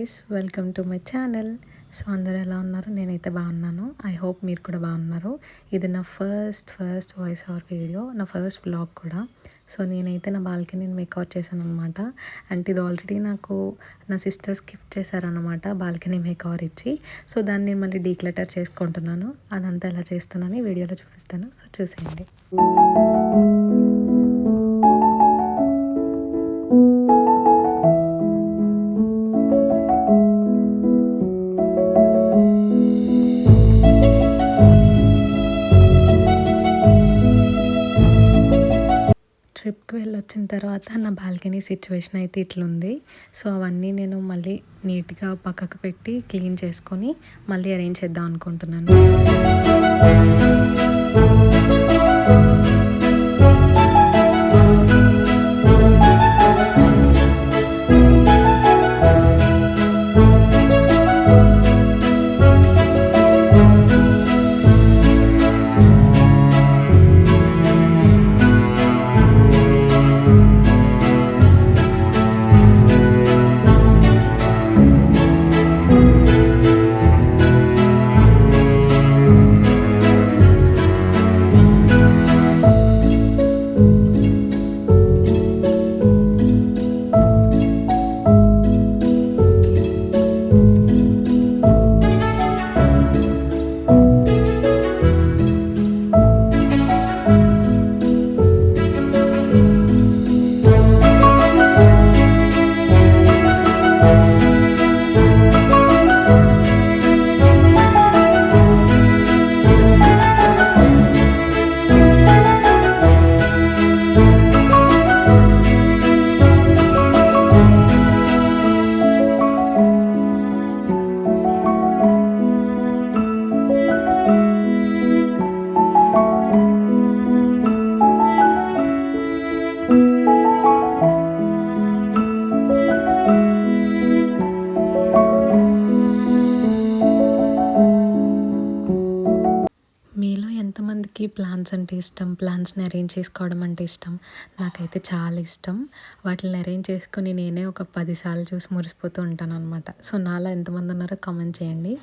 Guys, welcome to my channel. So అందరూ ఎలా ఉన్నారు? నేనైతే బాగున్నాను. ఐ హోప్ మీరు కూడా బాగున్నారు. ఇది నా ఫస్ట్ వాయిస్ ఓవర్ వీడియో, నా ఫస్ట్ వ్లాగ్ కూడా. సో నేనైతే నా బాల్కనీని మేకౌట్ చేశాను అనమాట. అండ్ ఇది ఆల్రెడీ నాకు నా సిస్టర్స్ గిఫ్ట్ చేశారనమాట, బాల్కనీ మేకవర్ ఇచ్చి. సో దాన్ని నేను మళ్ళీ డీక్లటర్ చేసుకుంటున్నాను. అదంతా ఎలా చేస్తున్నాను ఈ వీడియోలో చూపిస్తాను. సో చూసేయండి. ట్రిప్కి వెళ్ళొచ్చిన తర్వాత నా బాల్కనీ సిచ్యువేషన్ అయితే ఇట్లుంది. సో అవన్నీ నేను మళ్ళీ నీట్గా పక్కకు పెట్టి క్లీన్ చేసుకొని మళ్ళీ అరేంజ్ చేద్దాం అనుకుంటున్నాను. మీలో ఎంతమందికి ప్లాన్స్ అంటే ఇష్టం? ప్లాన్స్ని అరేంజ్ చేసుకోవడం అంటే ఇష్టం? నాకైతే చాలా ఇష్టం. వాటిని అరేంజ్ చేసుకొని నేనే ఒక 10 సార్లు చూసి మురిసిపోతూ ఉంటాను అనమాట. సో నాలో ఎంతమంది ఉన్నారో కామెంట్ చేయండి.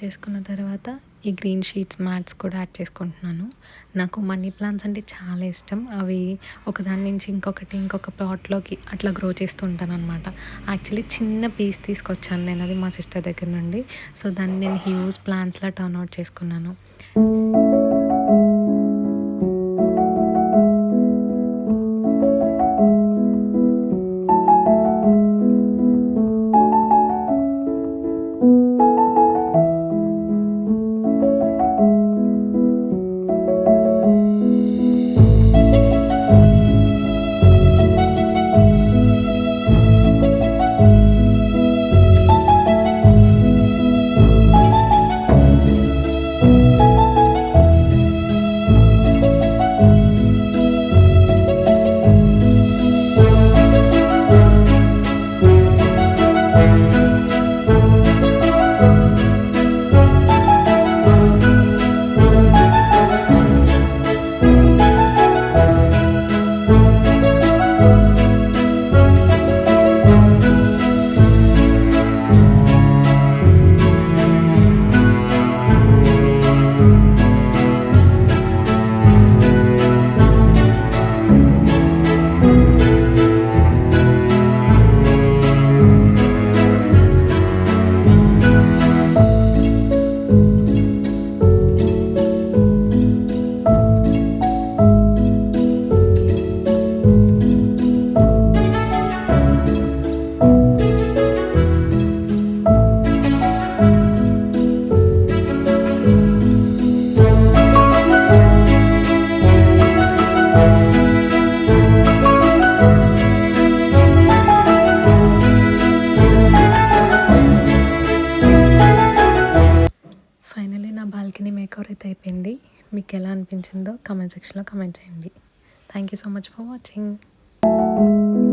చేసుకున్న తర్వాత ఈ గ్రీన్ షీట్స్ మ్యాట్స్ కూడా యాడ్ చేసుకుంటున్నాను. నాకు మనీ ప్లాంట్స్ అంటే చాలా ఇష్టం. అవి ఒకదాని నుంచి ఇంకొక ప్లాట్లోకి అట్లా గ్రో చేస్తూ ఉంటాను అనమాట. యాక్చువల్లీ చిన్న పీస్ తీసుకొచ్చాను నేను, అది మా సిస్టర్ దగ్గర నుండి. సో దాన్ని నేను హ్యూజ్ ప్లాంట్స్లా టర్న్ అవుట్ చేసుకున్నాను. అయిపోయింది. మీకు ఎలా అనిపించిందో కామెంట్ సెక్షన్లో కామెంట్ చేయండి. Thank you so much for watching.